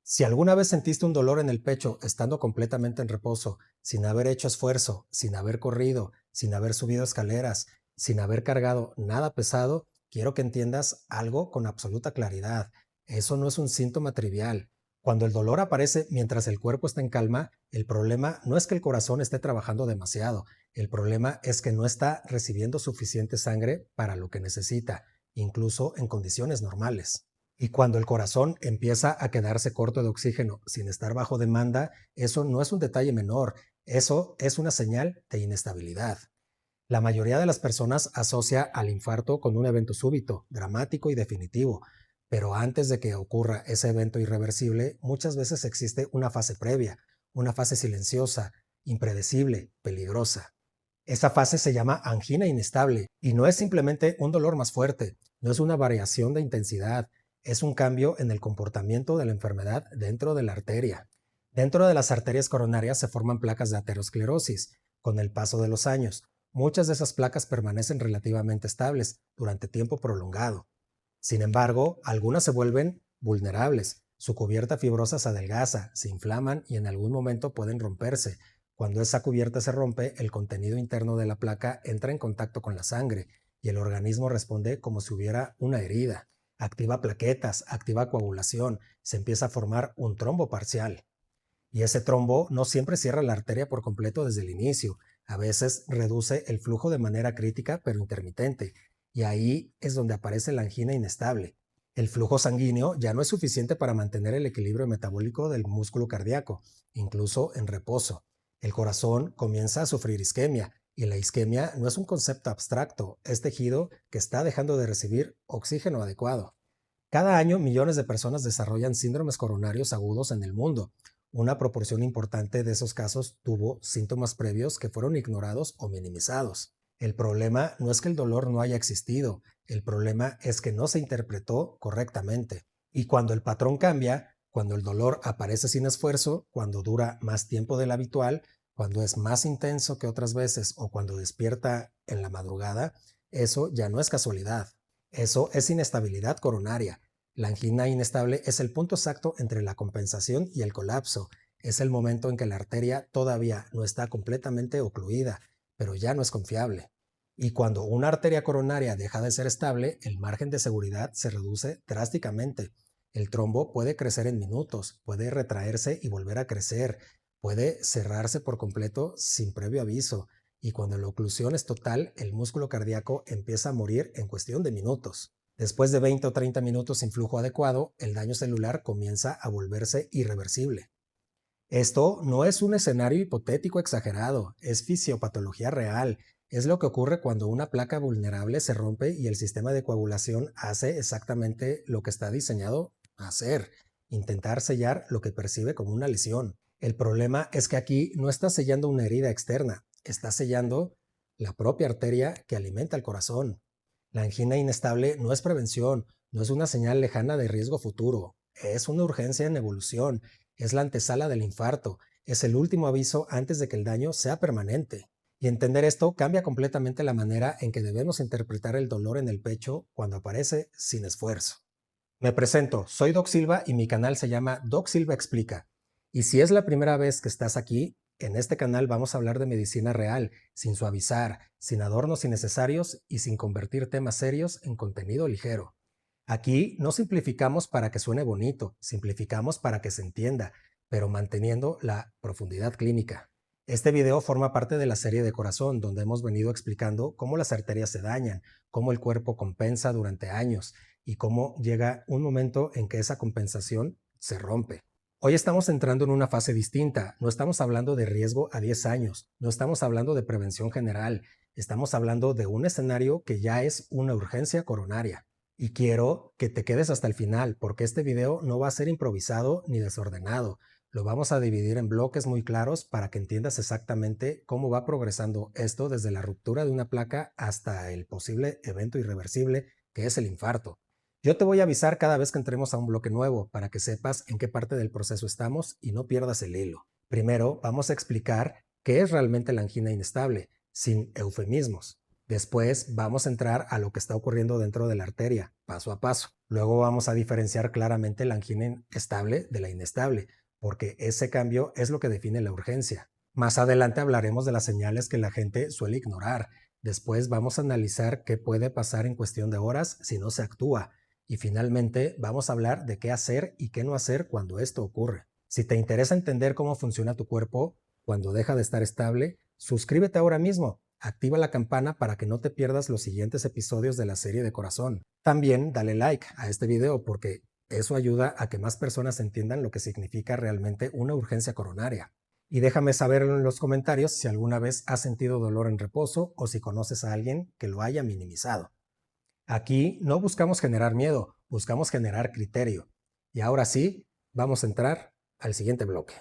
Si alguna vez sentiste un dolor en el pecho estando completamente en reposo, sin haber hecho esfuerzo, sin haber corrido, sin haber subido escaleras, sin haber cargado nada pesado, quiero que entiendas algo con absoluta claridad. Eso no es un síntoma trivial. Cuando el dolor aparece mientras el cuerpo está en calma, el problema no es que el corazón esté trabajando demasiado, el problema es que no está recibiendo suficiente sangre para lo que necesita, incluso en condiciones normales. Y cuando el corazón empieza a quedarse corto de oxígeno sin estar bajo demanda, eso no es un detalle menor, eso es una señal de inestabilidad. La mayoría de las personas asocia al infarto con un evento súbito, dramático y definitivo, pero antes de que ocurra ese evento irreversible, muchas veces existe una fase previa, una fase silenciosa, impredecible, peligrosa. Esa fase se llama angina inestable y no es simplemente un dolor más fuerte, no es una variación de intensidad, es un cambio en el comportamiento de la enfermedad dentro de la arteria. Dentro de las arterias coronarias se forman placas de aterosclerosis. Con el paso de los años, muchas de esas placas permanecen relativamente estables durante tiempo prolongado. Sin embargo, algunas se vuelven vulnerables. Su cubierta fibrosa se adelgaza, se inflaman y en algún momento pueden romperse. Cuando esa cubierta se rompe, el contenido interno de la placa entra en contacto con la sangre y el organismo responde como si hubiera una herida. Activa plaquetas, activa coagulación, se empieza a formar un trombo parcial. Y ese trombo no siempre cierra la arteria por completo desde el inicio. A veces reduce el flujo de manera crítica pero intermitente. Y ahí es donde aparece la angina inestable. El flujo sanguíneo ya no es suficiente para mantener el equilibrio metabólico del músculo cardíaco, incluso en reposo. El corazón comienza a sufrir isquemia, y la isquemia no es un concepto abstracto, es tejido que está dejando de recibir oxígeno adecuado. Cada año millones de personas desarrollan síndromes coronarios agudos en el mundo. Una proporción importante de esos casos tuvo síntomas previos que fueron ignorados o minimizados. El problema no es que el dolor no haya existido, el problema es que no se interpretó correctamente. Y cuando el patrón cambia, cuando el dolor aparece sin esfuerzo, cuando dura más tiempo del habitual, cuando es más intenso que otras veces o cuando despierta en la madrugada, eso ya no es casualidad. Eso es inestabilidad coronaria. La angina inestable es el punto exacto entre la compensación y el colapso. Es el momento en que la arteria todavía no está completamente ocluida, pero ya no es confiable. Y cuando una arteria coronaria deja de ser estable, el margen de seguridad se reduce drásticamente. El trombo puede crecer en minutos, puede retraerse y volver a crecer, puede cerrarse por completo sin previo aviso, y cuando la oclusión es total, el músculo cardíaco empieza a morir en cuestión de minutos. Después de 20 o 30 minutos sin flujo adecuado, el daño celular comienza a volverse irreversible. Esto no es un escenario hipotético exagerado, es fisiopatología real. Es lo que ocurre cuando una placa vulnerable se rompe y el sistema de coagulación hace exactamente lo que está diseñado a hacer, intentar sellar lo que percibe como una lesión. El problema es que aquí no está sellando una herida externa, está sellando la propia arteria que alimenta el corazón. La angina inestable no es prevención, no es una señal lejana de riesgo futuro, es una urgencia en evolución, es la antesala del infarto, es el último aviso antes de que el daño sea permanente. Y entender esto cambia completamente la manera en que debemos interpretar el dolor en el pecho cuando aparece sin esfuerzo. Me presento, soy Doc Silva y mi canal se llama Doc Silva Explica. Y si es la primera vez que estás aquí, en este canal vamos a hablar de medicina real, sin suavizar, sin adornos innecesarios y sin convertir temas serios en contenido ligero. Aquí no simplificamos para que suene bonito, simplificamos para que se entienda, pero manteniendo la profundidad clínica. Este video forma parte de la serie de Corazón, donde hemos venido explicando cómo las arterias se dañan, cómo el cuerpo compensa durante años y cómo llega un momento en que esa compensación se rompe. Hoy estamos entrando en una fase distinta, no estamos hablando de riesgo a 10 años, no estamos hablando de prevención general, estamos hablando de un escenario que ya es una urgencia coronaria. Y quiero que te quedes hasta el final, porque este video no va a ser improvisado ni desordenado. Lo vamos a dividir en bloques muy claros para que entiendas exactamente cómo va progresando esto desde la ruptura de una placa hasta el posible evento irreversible que es el infarto. Yo te voy a avisar cada vez que entremos a un bloque nuevo para que sepas en qué parte del proceso estamos y no pierdas el hilo. Primero, vamos a explicar qué es realmente la angina inestable, sin eufemismos. Después vamos a entrar a lo que está ocurriendo dentro de la arteria, paso a paso. Luego vamos a diferenciar claramente la angina estable de la inestable, porque ese cambio es lo que define la urgencia. Más adelante hablaremos de las señales que la gente suele ignorar. Después vamos a analizar qué puede pasar en cuestión de horas si no se actúa. Y finalmente vamos a hablar de qué hacer y qué no hacer cuando esto ocurre. Si te interesa entender cómo funciona tu cuerpo cuando deja de estar estable, suscríbete ahora mismo. Activa la campana para que no te pierdas los siguientes episodios de la serie de Corazón. También dale like a este video porque eso ayuda a que más personas entiendan lo que significa realmente una urgencia coronaria. Y déjame saber en los comentarios si alguna vez has sentido dolor en reposo o si conoces a alguien que lo haya minimizado. Aquí no buscamos generar miedo, buscamos generar criterio. Y ahora sí, vamos a entrar al siguiente bloque.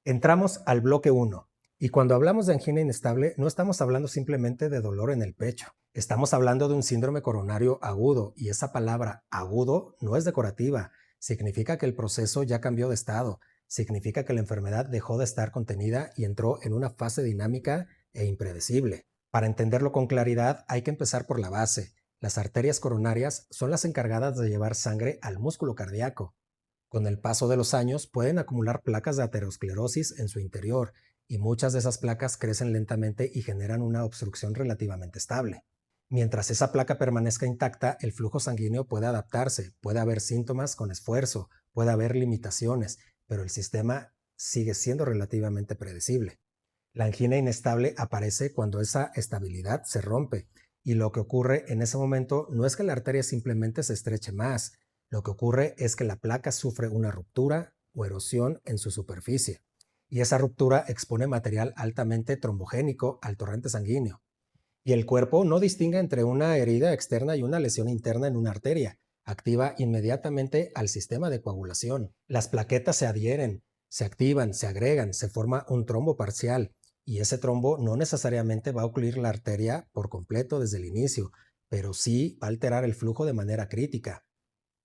Entramos al bloque 1. Y cuando hablamos de angina inestable, no estamos hablando simplemente de dolor en el pecho. Estamos hablando de un síndrome coronario agudo, y esa palabra agudo no es decorativa. Significa que el proceso ya cambió de estado. Significa que la enfermedad dejó de estar contenida y entró en una fase dinámica e impredecible. Para entenderlo con claridad, hay que empezar por la base. Las arterias coronarias son las encargadas de llevar sangre al músculo cardíaco. Con el paso de los años pueden acumular placas de aterosclerosis en su interior y muchas de esas placas crecen lentamente y generan una obstrucción relativamente estable. Mientras esa placa permanezca intacta, el flujo sanguíneo puede adaptarse, puede haber síntomas con esfuerzo, puede haber limitaciones, pero el sistema sigue siendo relativamente predecible. La angina inestable aparece cuando esa estabilidad se rompe y lo que ocurre en ese momento no es que la arteria simplemente se estreche más, lo que ocurre es que la placa sufre una ruptura o erosión en su superficie y esa ruptura expone material altamente trombogénico al torrente sanguíneo. Y el cuerpo no distingue entre una herida externa y una lesión interna en una arteria. Activa inmediatamente al sistema de coagulación. Las plaquetas se adhieren, se activan, se agregan, se forma un trombo parcial. Y ese trombo no necesariamente va a ocluir la arteria por completo desde el inicio, pero sí va a alterar el flujo de manera crítica.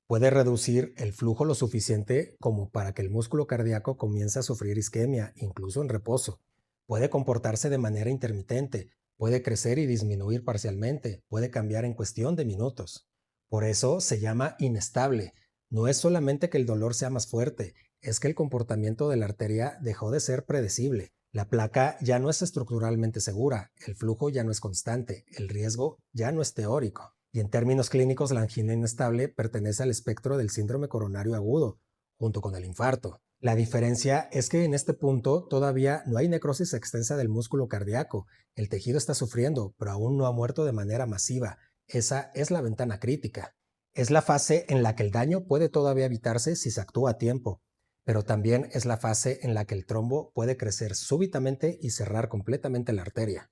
Puede reducir el flujo lo suficiente como para que el músculo cardíaco comience a sufrir isquemia, incluso en reposo. Puede comportarse de manera intermitente, puede crecer y disminuir parcialmente, puede cambiar en cuestión de minutos. Por eso se llama inestable. No es solamente que el dolor sea más fuerte, es que el comportamiento de la arteria dejó de ser predecible. La placa ya no es estructuralmente segura, el flujo ya no es constante, el riesgo ya no es teórico. Y en términos clínicos, la angina inestable pertenece al espectro del síndrome coronario agudo, junto con el infarto. La diferencia es que en este punto todavía no hay necrosis extensa del músculo cardíaco. El tejido está sufriendo, pero aún no ha muerto de manera masiva. Esa es la ventana crítica. Es la fase en la que el daño puede todavía evitarse si se actúa a tiempo, pero también es la fase en la que el trombo puede crecer súbitamente y cerrar completamente la arteria.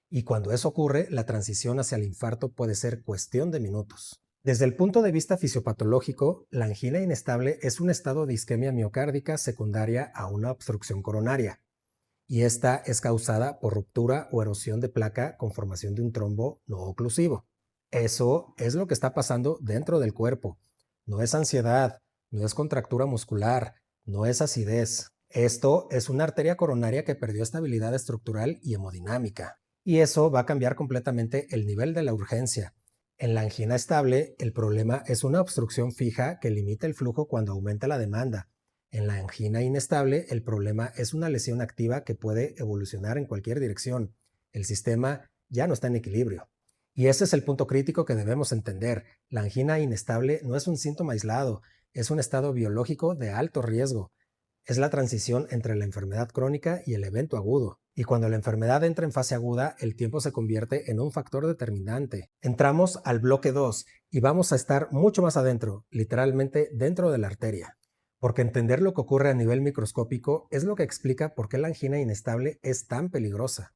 Y cuando eso ocurre, la transición hacia el infarto puede ser cuestión de minutos. Desde el punto de vista fisiopatológico, la angina inestable es un estado de isquemia miocárdica secundaria a una obstrucción coronaria, y esta es causada por ruptura o erosión de placa con formación de un trombo no oclusivo. Eso es lo que está pasando dentro del cuerpo. No es ansiedad, no es contractura muscular, no es acidez. Esto es una arteria coronaria que perdió estabilidad estructural y hemodinámica. Y eso va a cambiar completamente el nivel de la urgencia. En la angina estable, el problema es una obstrucción fija que limita el flujo cuando aumenta la demanda. En la angina inestable, el problema es una lesión activa que puede evolucionar en cualquier dirección. El sistema ya no está en equilibrio. Y ese es el punto crítico que debemos entender. La angina inestable no es un síntoma aislado, es un estado biológico de alto riesgo. Es la transición entre la enfermedad crónica y el evento agudo. Y cuando la enfermedad entra en fase aguda, el tiempo se convierte en un factor determinante. Entramos al bloque 2 y vamos a estar mucho más adentro, literalmente dentro de la arteria. Porque entender lo que ocurre a nivel microscópico es lo que explica por qué la angina inestable es tan peligrosa.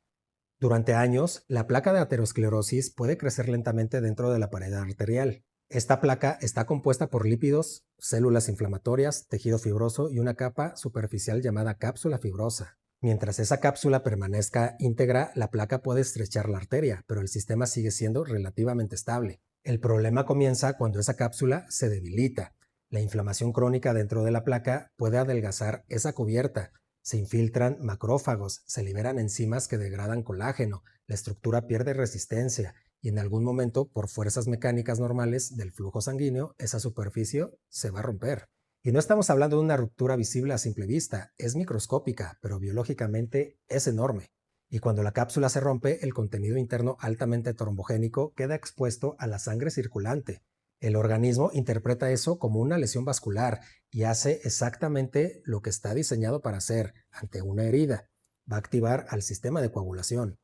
Durante años, la placa de aterosclerosis puede crecer lentamente dentro de la pared arterial. Esta placa está compuesta por lípidos, células inflamatorias, tejido fibroso y una capa superficial llamada cápsula fibrosa. Mientras esa cápsula permanezca íntegra, la placa puede estrechar la arteria, pero el sistema sigue siendo relativamente estable. El problema comienza cuando esa cápsula se debilita. La inflamación crónica dentro de la placa puede adelgazar esa cubierta, Se infiltran macrófagos, se liberan enzimas que degradan colágeno, la estructura pierde resistencia y en algún momento, por fuerzas mecánicas normales del flujo sanguíneo, esa superficie se va a romper. Y no estamos hablando de una ruptura visible a simple vista, es microscópica, pero biológicamente es enorme. Y cuando la cápsula se rompe, el contenido interno altamente trombogénico queda expuesto a la sangre circulante. El organismo interpreta eso como una lesión vascular y hace exactamente lo que está diseñado para hacer ante una herida. Va a activar al sistema de coagulación.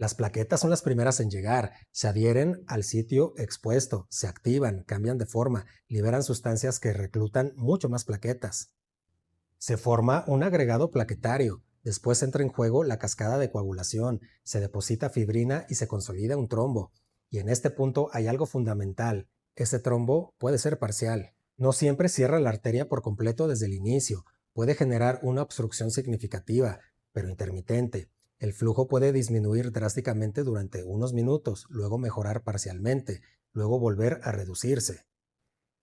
Las plaquetas son las primeras en llegar, se adhieren al sitio expuesto, se activan, cambian de forma, liberan sustancias que reclutan mucho más plaquetas. Se forma un agregado plaquetario, después entra en juego la cascada de coagulación, se deposita fibrina y se consolida un trombo. Y en este punto hay algo fundamental, ese trombo puede ser parcial. No siempre cierra la arteria por completo desde el inicio, puede generar una obstrucción significativa, pero intermitente. El flujo puede disminuir drásticamente durante unos minutos, luego mejorar parcialmente, luego volver a reducirse.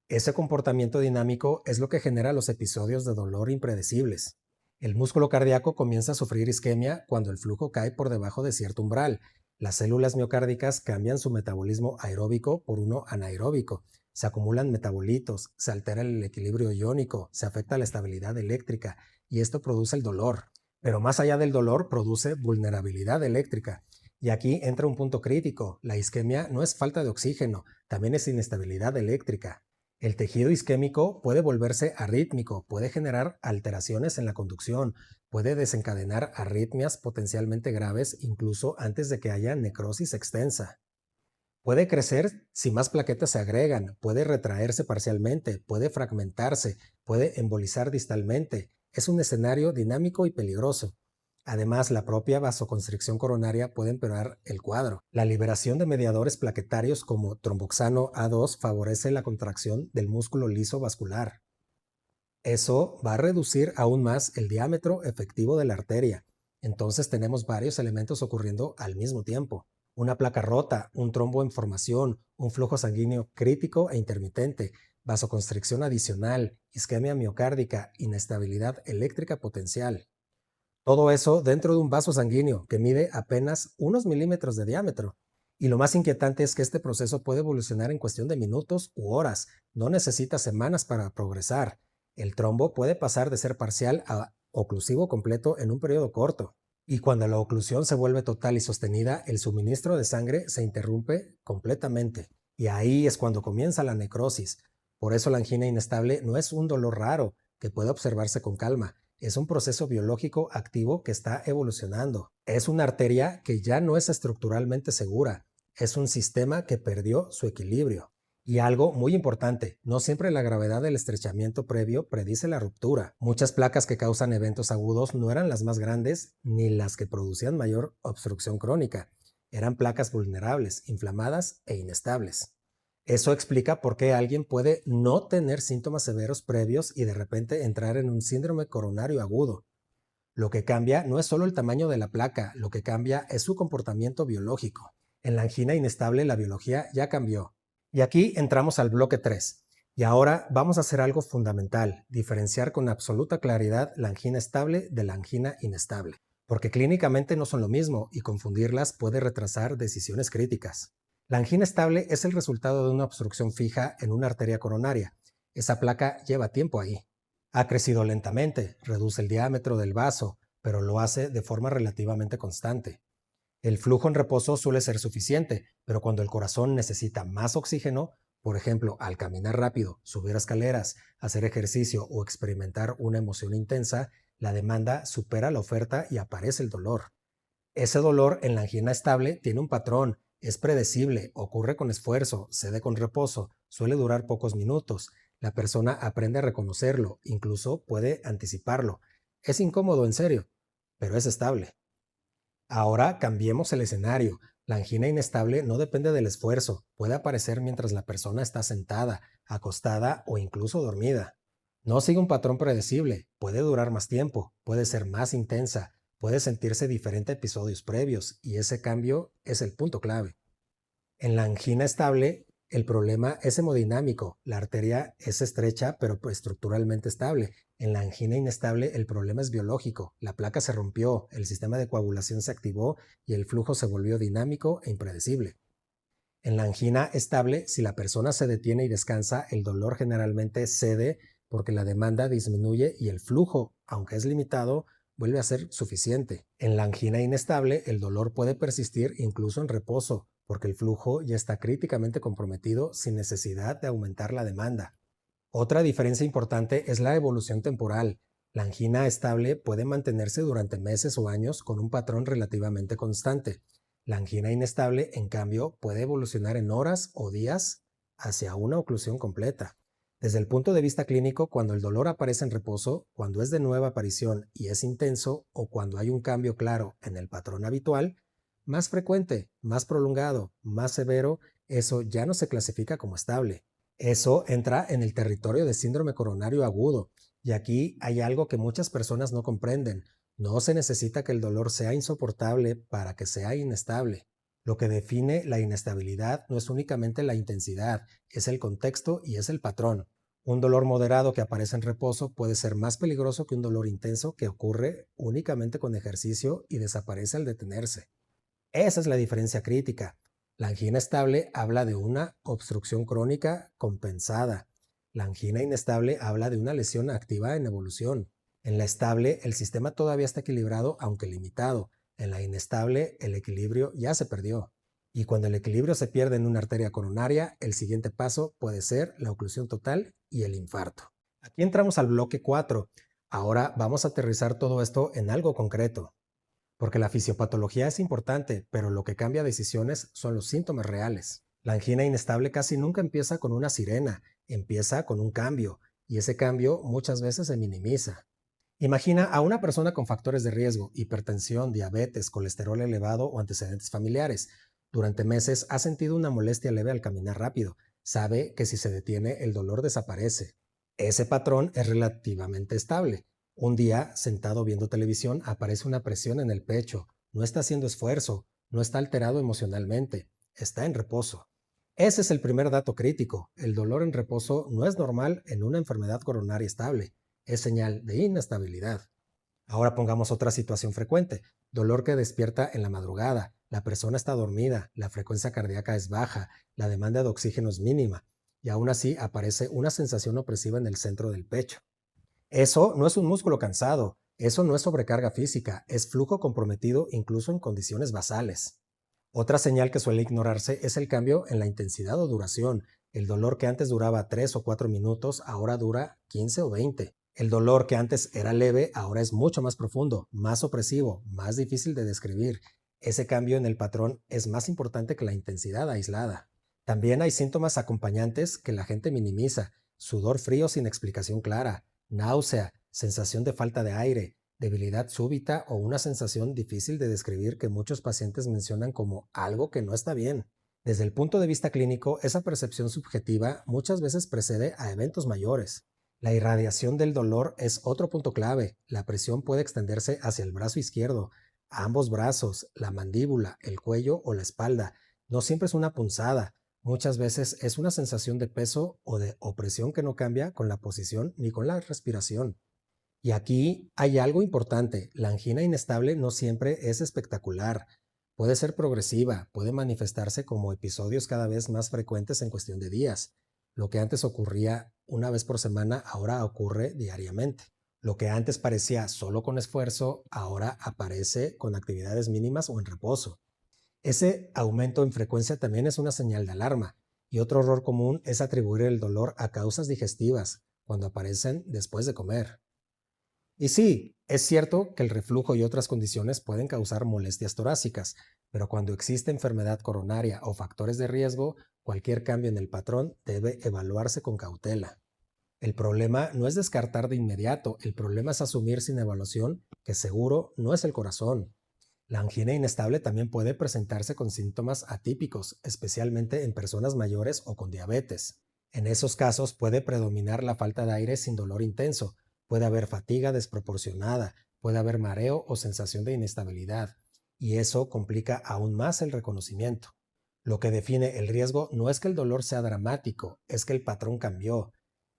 Ese comportamiento dinámico es lo que genera los episodios de dolor impredecibles. El músculo cardíaco comienza a sufrir isquemia cuando el flujo cae por debajo de cierto umbral. Las células miocárdicas cambian su metabolismo aeróbico por uno anaeróbico. Se acumulan metabolitos, se altera el equilibrio iónico, se afecta la estabilidad eléctrica y esto produce el dolor. Pero más allá del dolor, produce vulnerabilidad eléctrica. Y aquí entra un punto crítico. La isquemia no es falta de oxígeno, también es inestabilidad eléctrica. El tejido isquémico puede volverse arrítmico, puede generar alteraciones en la conducción, puede desencadenar arritmias potencialmente graves incluso antes de que haya necrosis extensa. Puede crecer si más plaquetas se agregan, puede retraerse parcialmente, puede fragmentarse, puede embolizar distalmente. Es un escenario dinámico y peligroso. Además, la propia vasoconstricción coronaria puede empeorar el cuadro. La liberación de mediadores plaquetarios como tromboxano A2 favorece la contracción del músculo liso vascular. Eso va a reducir aún más el diámetro efectivo de la arteria. Entonces tenemos varios elementos ocurriendo al mismo tiempo. Una placa rota, un trombo en formación, un flujo sanguíneo crítico e intermitente, vasoconstricción adicional, isquemia miocárdica, inestabilidad eléctrica potencial. Todo eso dentro de un vaso sanguíneo que mide apenas unos milímetros de diámetro. Y lo más inquietante es que este proceso puede evolucionar en cuestión de minutos u horas, no necesita semanas para progresar. El trombo puede pasar de ser parcial a oclusivo completo en un periodo corto. Y cuando la oclusión se vuelve total y sostenida, el suministro de sangre se interrumpe completamente. Y ahí es cuando comienza la necrosis. Por eso la angina inestable no es un dolor raro que puede observarse con calma. Es un proceso biológico activo que está evolucionando. Es una arteria que ya no es estructuralmente segura. Es un sistema que perdió su equilibrio. Y algo muy importante, no siempre la gravedad del estrechamiento previo predice la ruptura. Muchas placas que causan eventos agudos no eran las más grandes ni las que producían mayor obstrucción crónica. Eran placas vulnerables, inflamadas e inestables. Eso explica por qué alguien puede no tener síntomas severos previos y de repente entrar en un síndrome coronario agudo. Lo que cambia no es solo el tamaño de la placa, lo que cambia es su comportamiento biológico. En la angina inestable la biología ya cambió. Y aquí entramos al bloque 3. Y ahora vamos a hacer algo fundamental, diferenciar con absoluta claridad la angina estable de la angina inestable, porque clínicamente no son lo mismo y confundirlas puede retrasar decisiones críticas. La angina estable es el resultado de una obstrucción fija en una arteria coronaria. Esa placa lleva tiempo ahí. Ha crecido lentamente, reduce el diámetro del vaso, pero lo hace de forma relativamente constante. El flujo en reposo suele ser suficiente, pero cuando el corazón necesita más oxígeno, por ejemplo, al caminar rápido, subir escaleras, hacer ejercicio o experimentar una emoción intensa, la demanda supera la oferta y aparece el dolor. Ese dolor en la angina estable tiene un patrón, es predecible, ocurre con esfuerzo, cede con reposo, suele durar pocos minutos. La persona aprende a reconocerlo, incluso puede anticiparlo. Es incómodo en serio, pero es estable. Ahora cambiemos el escenario. La angina inestable no depende del esfuerzo, puede aparecer mientras la persona está sentada, acostada o incluso dormida. No sigue un patrón predecible, puede durar más tiempo, puede ser más intensa, puede sentirse diferente a episodios previos y ese cambio es el punto clave. En la angina estable, El problema es hemodinámico. La arteria es estrecha pero pues, estructuralmente estable. En la angina inestable el problema es biológico. La placa se rompió, el sistema de coagulación se activó y el flujo se volvió dinámico e impredecible. En la angina estable, si la persona se detiene y descansa, el dolor generalmente cede porque la demanda disminuye y el flujo, aunque es limitado, vuelve a ser suficiente. En la angina inestable, el dolor puede persistir incluso en reposo, porque el flujo ya está críticamente comprometido sin necesidad de aumentar la demanda. Otra diferencia importante es la evolución temporal. La angina estable puede mantenerse durante meses o años con un patrón relativamente constante. La angina inestable, en cambio, puede evolucionar en horas o días hacia una oclusión completa. Desde el punto de vista clínico, cuando el dolor aparece en reposo, cuando es de nueva aparición y es intenso o cuando hay un cambio claro en el patrón habitual, más frecuente, más prolongado, más severo, eso ya no se clasifica como estable. Eso entra en el territorio de síndrome coronario agudo, y aquí hay algo que muchas personas no comprenden. No se necesita que el dolor sea insoportable para que sea inestable. Lo que define la inestabilidad no es únicamente la intensidad, es el contexto y es el patrón. Un dolor moderado que aparece en reposo puede ser más peligroso que un dolor intenso que ocurre únicamente con ejercicio y desaparece al detenerse. Esa es la diferencia crítica. La angina estable habla de una obstrucción crónica compensada. La angina inestable habla de una lesión activa en evolución. En la estable, el sistema todavía está equilibrado, aunque limitado. En la inestable, el equilibrio ya se perdió. Y cuando el equilibrio se pierde en una arteria coronaria, el siguiente paso puede ser la oclusión total y el infarto. Aquí entramos al bloque 4. Ahora vamos a aterrizar todo esto en algo concreto. Porque la fisiopatología es importante, pero lo que cambia decisiones son los síntomas reales. La angina inestable casi nunca empieza con una sirena, empieza con un cambio, y ese cambio muchas veces se minimiza. Imagina a una persona con factores de riesgo, hipertensión, diabetes, colesterol elevado o antecedentes familiares. Durante meses ha sentido una molestia leve al caminar rápido. Sabe que si se detiene el dolor desaparece. Ese patrón es relativamente estable. Un día, sentado viendo televisión, aparece una presión en el pecho. No está haciendo esfuerzo, no está alterado emocionalmente, está en reposo. Ese es el primer dato crítico. El dolor en reposo no es normal en una enfermedad coronaria estable. Es señal de inestabilidad. Ahora pongamos otra situación frecuente. Dolor que despierta en la madrugada. La persona está dormida, la frecuencia cardíaca es baja, la demanda de oxígeno es mínima y aún así aparece una sensación opresiva en el centro del pecho. Eso no es un músculo cansado, eso no es sobrecarga física, es flujo comprometido incluso en condiciones basales. Otra señal que suele ignorarse es el cambio en la intensidad o duración. El dolor que antes duraba 3 o 4 minutos ahora dura 15 o 20. El dolor que antes era leve ahora es mucho más profundo, más opresivo, más difícil de describir. Ese cambio en el patrón es más importante que la intensidad aislada. También hay síntomas acompañantes que la gente minimiza: sudor frío sin explicación clara, náusea, sensación de falta de aire, debilidad súbita o una sensación difícil de describir que muchos pacientes mencionan como algo que no está bien. Desde el punto de vista clínico, esa percepción subjetiva muchas veces precede a eventos mayores. La irradiación del dolor es otro punto clave. La presión puede extenderse hacia el brazo izquierdo, a ambos brazos, la mandíbula, el cuello o la espalda. No siempre es una punzada. Muchas veces es una sensación de peso o de opresión que no cambia con la posición ni con la respiración. Y aquí hay algo importante: la angina inestable no siempre es espectacular. Puede ser progresiva, puede manifestarse como episodios cada vez más frecuentes en cuestión de días. Lo que antes ocurría una vez por semana ahora ocurre diariamente. Lo que antes parecía solo con esfuerzo ahora aparece con actividades mínimas o en reposo. Ese aumento en frecuencia también es una señal de alarma. Y otro error común es atribuir el dolor a causas digestivas cuando aparecen después de comer. Y sí, es cierto que el reflujo y otras condiciones pueden causar molestias torácicas, pero cuando existe enfermedad coronaria o factores de riesgo, cualquier cambio en el patrón debe evaluarse con cautela. El problema no es descartar de inmediato, el problema es asumir sin evaluación que seguro no es el corazón. La angina inestable también puede presentarse con síntomas atípicos, especialmente en personas mayores o con diabetes. En esos casos puede predominar la falta de aire sin dolor intenso, puede haber fatiga desproporcionada, puede haber mareo o sensación de inestabilidad, y eso complica aún más el reconocimiento. Lo que define el riesgo no es que el dolor sea dramático, es que el patrón cambió,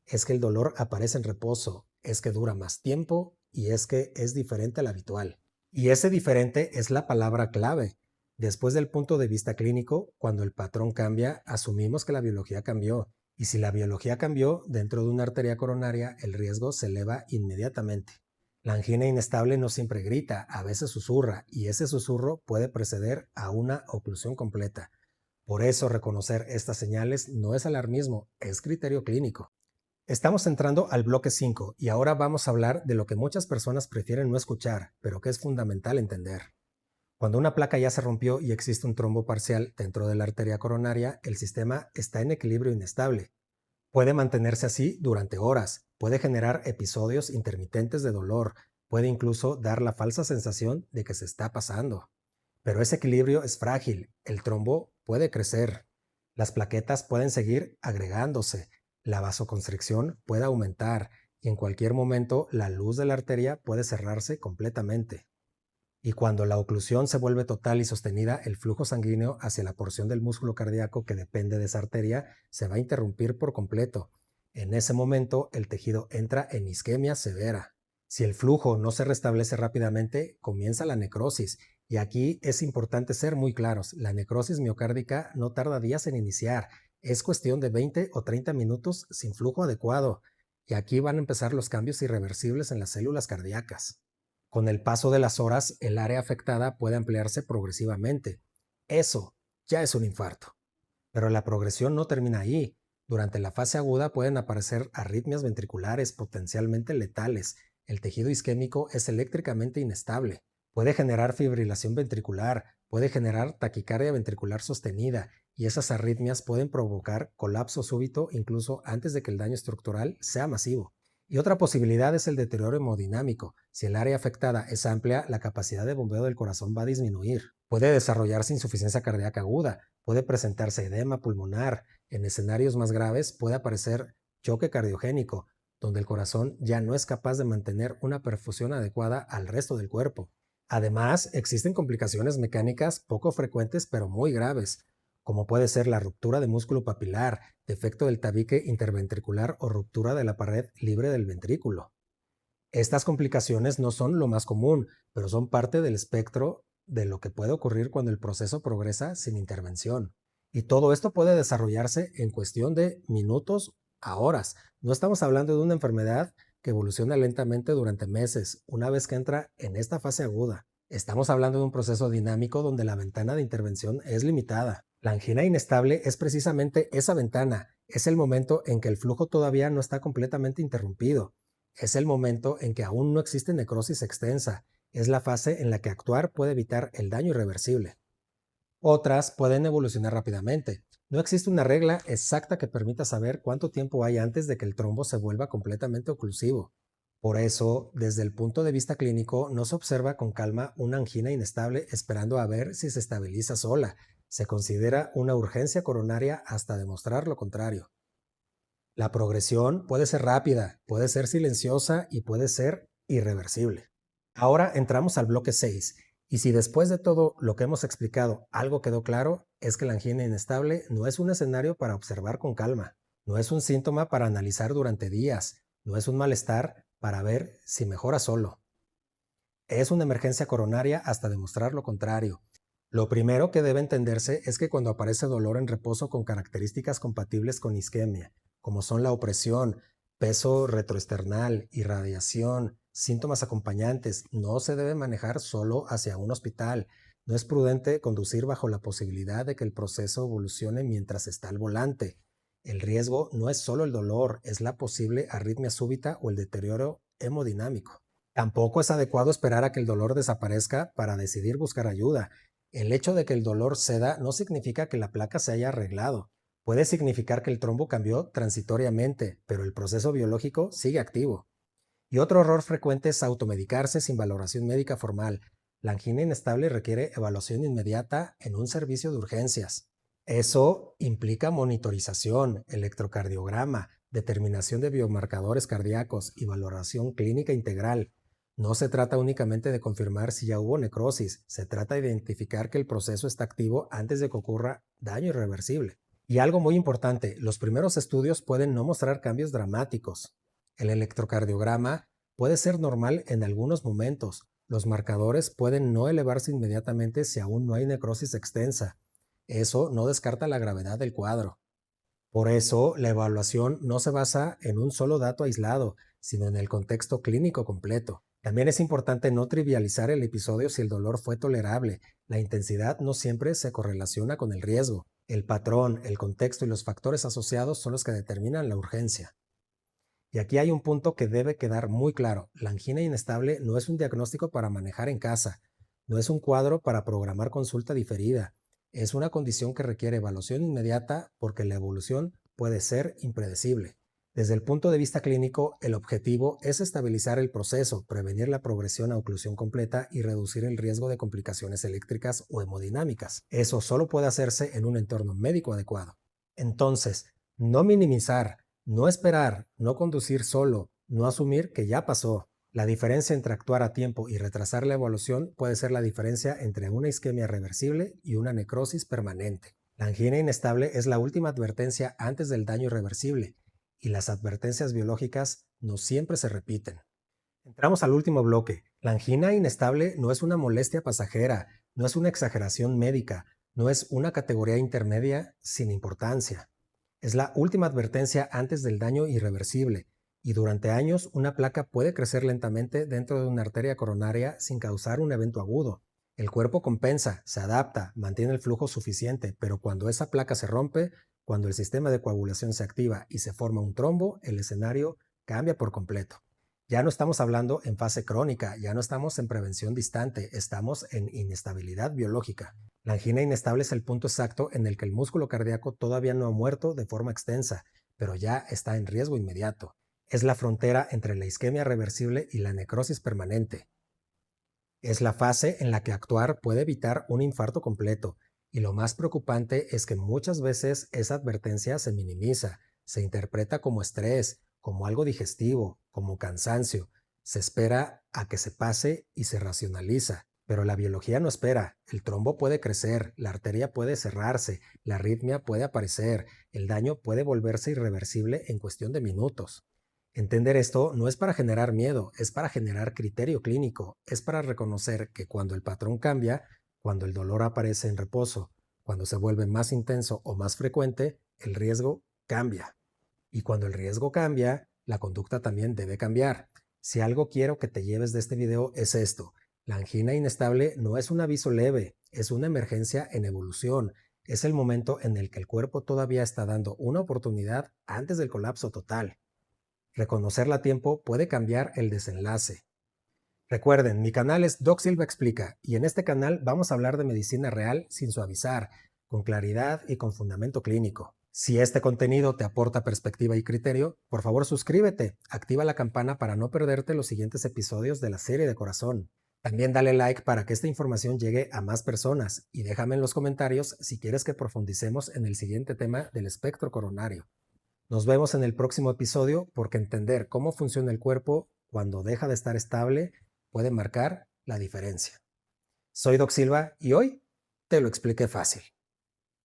es que el dolor aparece en reposo, es que dura más tiempo y es que es diferente al habitual. Y ese diferente es la palabra clave. Después del punto de vista clínico, cuando el patrón cambia, asumimos que la biología cambió. Y si la biología cambió, dentro de una arteria coronaria, el riesgo se eleva inmediatamente. La angina inestable no siempre grita, a veces susurra, y ese susurro puede preceder a una oclusión completa. Por eso reconocer estas señales no es alarmismo, es criterio clínico. Estamos entrando al bloque 5 y ahora vamos a hablar de lo que muchas personas prefieren no escuchar, pero que es fundamental entender. Cuando una placa ya se rompió y existe un trombo parcial dentro de la arteria coronaria, el sistema está en equilibrio inestable. Puede mantenerse así durante horas, puede generar episodios intermitentes de dolor, puede incluso dar la falsa sensación de que se está pasando. Pero ese equilibrio es frágil, el trombo puede crecer, las plaquetas pueden seguir agregándose, la vasoconstricción puede aumentar y en cualquier momento la luz de la arteria puede cerrarse completamente. Y cuando la oclusión se vuelve total y sostenida, el flujo sanguíneo hacia la porción del músculo cardíaco que depende de esa arteria se va a interrumpir por completo. En ese momento, el tejido entra en isquemia severa. Si el flujo no se restablece rápidamente, comienza la necrosis. Y aquí es importante ser muy claros. La necrosis miocárdica no tarda días en iniciar. Es cuestión de 20 o 30 minutos sin flujo adecuado. Y aquí van a empezar los cambios irreversibles en las células cardíacas. Con el paso de las horas, el área afectada puede ampliarse progresivamente. Eso ya es un infarto. Pero la progresión no termina ahí. Durante la fase aguda pueden aparecer arritmias ventriculares potencialmente letales. El tejido isquémico es eléctricamente inestable. Puede generar fibrilación ventricular, puede generar taquicardia ventricular sostenida y esas arritmias pueden provocar colapso súbito incluso antes de que el daño estructural sea masivo. Y otra posibilidad es el deterioro hemodinámico. Si el área afectada es amplia, la capacidad de bombeo del corazón va a disminuir. Puede desarrollarse insuficiencia cardíaca aguda, puede presentarse edema pulmonar. En escenarios más graves puede aparecer choque cardiogénico, donde el corazón ya no es capaz de mantener una perfusión adecuada al resto del cuerpo. Además, existen complicaciones mecánicas poco frecuentes pero muy graves, como puede ser la ruptura de músculo papilar, defecto del tabique interventricular o ruptura de la pared libre del ventrículo. Estas complicaciones no son lo más común, pero son parte del espectro de lo que puede ocurrir cuando el proceso progresa sin intervención. Y todo esto puede desarrollarse en cuestión de minutos a horas. No estamos hablando de una enfermedad que evoluciona lentamente durante meses, una vez que entra en esta fase aguda. Estamos hablando de un proceso dinámico donde la ventana de intervención es limitada. La angina inestable es precisamente esa ventana, es el momento en que el flujo todavía no está completamente interrumpido. Es el momento en que aún no existe necrosis extensa. Es la fase en la que actuar puede evitar el daño irreversible. Otras pueden evolucionar rápidamente. No existe una regla exacta que permita saber cuánto tiempo hay antes de que el trombo se vuelva completamente oclusivo. Por eso, desde el punto de vista clínico, no se observa con calma una angina inestable esperando a ver si se estabiliza sola. Se considera una urgencia coronaria hasta demostrar lo contrario. La progresión puede ser rápida, puede ser silenciosa y puede ser irreversible. Ahora entramos al bloque 6 y si después de todo lo que hemos explicado algo quedó claro, es que la angina inestable no es un escenario para observar con calma, no es un síntoma para analizar durante días, no es un malestar para ver si mejora solo. Es una emergencia coronaria hasta demostrar lo contrario. Lo primero que debe entenderse es que cuando aparece dolor en reposo con características compatibles con isquemia, como son la opresión, peso retroesternal, irradiación, síntomas acompañantes, no se debe manejar solo hacia un hospital. No es prudente conducir bajo la posibilidad de que el proceso evolucione mientras está al volante. El riesgo no es solo el dolor, es la posible arritmia súbita o el deterioro hemodinámico. Tampoco es adecuado esperar a que el dolor desaparezca para decidir buscar ayuda. El hecho de que el dolor ceda no significa que la placa se haya arreglado. Puede significar que el trombo cambió transitoriamente, pero el proceso biológico sigue activo. Y otro error frecuente es automedicarse sin valoración médica formal. La angina inestable requiere evaluación inmediata en un servicio de urgencias. Eso implica monitorización, electrocardiograma, determinación de biomarcadores cardíacos y valoración clínica integral. No se trata únicamente de confirmar si ya hubo necrosis, se trata de identificar que el proceso está activo antes de que ocurra daño irreversible. Y algo muy importante, los primeros estudios pueden no mostrar cambios dramáticos. El electrocardiograma puede ser normal en algunos momentos. Los marcadores pueden no elevarse inmediatamente si aún no hay necrosis extensa. Eso no descarta la gravedad del cuadro. Por eso, la evaluación no se basa en un solo dato aislado, sino en el contexto clínico completo. También es importante no trivializar el episodio si el dolor fue tolerable. La intensidad no siempre se correlaciona con el riesgo. El patrón, el contexto y los factores asociados son los que determinan la urgencia. Y aquí hay un punto que debe quedar muy claro. La angina inestable no es un diagnóstico para manejar en casa, no es un cuadro para programar consulta diferida. Es una condición que requiere evaluación inmediata porque la evolución puede ser impredecible. Desde el punto de vista clínico, el objetivo es estabilizar el proceso, prevenir la progresión a oclusión completa y reducir el riesgo de complicaciones eléctricas o hemodinámicas. Eso solo puede hacerse en un entorno médico adecuado. Entonces, no minimizar, no esperar, no conducir solo, no asumir que ya pasó. La diferencia entre actuar a tiempo y retrasar la evolución puede ser la diferencia entre una isquemia reversible y una necrosis permanente. La angina inestable es la última advertencia antes del daño irreversible, y las advertencias biológicas no siempre se repiten. Entramos al último bloque. La angina inestable no es una molestia pasajera, no es una exageración médica, no es una categoría intermedia sin importancia. Es la última advertencia antes del daño irreversible, y durante años una placa puede crecer lentamente dentro de una arteria coronaria sin causar un evento agudo. El cuerpo compensa, se adapta, mantiene el flujo suficiente, pero cuando esa placa se rompe, cuando el sistema de coagulación se activa y se forma un trombo, el escenario cambia por completo. Ya no estamos hablando en fase crónica, ya no estamos en prevención distante, estamos en inestabilidad biológica. La angina inestable es el punto exacto en el que el músculo cardíaco todavía no ha muerto de forma extensa, pero ya está en riesgo inmediato. Es la frontera entre la isquemia reversible y la necrosis permanente. Es la fase en la que actuar puede evitar un infarto completo, y lo más preocupante es que muchas veces esa advertencia se minimiza, se interpreta como estrés, como algo digestivo, como cansancio. Se espera a que se pase y se racionaliza. Pero la biología no espera. El trombo puede crecer, la arteria puede cerrarse, la arritmia puede aparecer, el daño puede volverse irreversible en cuestión de minutos. Entender esto no es para generar miedo, es para generar criterio clínico, es para reconocer que cuando el patrón cambia, cuando el dolor aparece en reposo, cuando se vuelve más intenso o más frecuente, el riesgo cambia. Y cuando el riesgo cambia, la conducta también debe cambiar. Si algo quiero que te lleves de este video es esto. La angina inestable no es un aviso leve, es una emergencia en evolución. Es el momento en el que el cuerpo todavía está dando una oportunidad antes del colapso total. Reconocerla a tiempo puede cambiar el desenlace. Recuerden, mi canal es Doc Silva Explica y en este canal vamos a hablar de medicina real sin suavizar, con claridad y con fundamento clínico. Si este contenido te aporta perspectiva y criterio, por favor suscríbete, activa la campana para no perderte los siguientes episodios de la serie de Corazón. También dale like para que esta información llegue a más personas y déjame en los comentarios si quieres que profundicemos en el siguiente tema del espectro coronario. Nos vemos en el próximo episodio porque entender cómo funciona el cuerpo cuando deja de estar estable puede marcar la diferencia. Soy Doc Silva y hoy te lo expliqué fácil.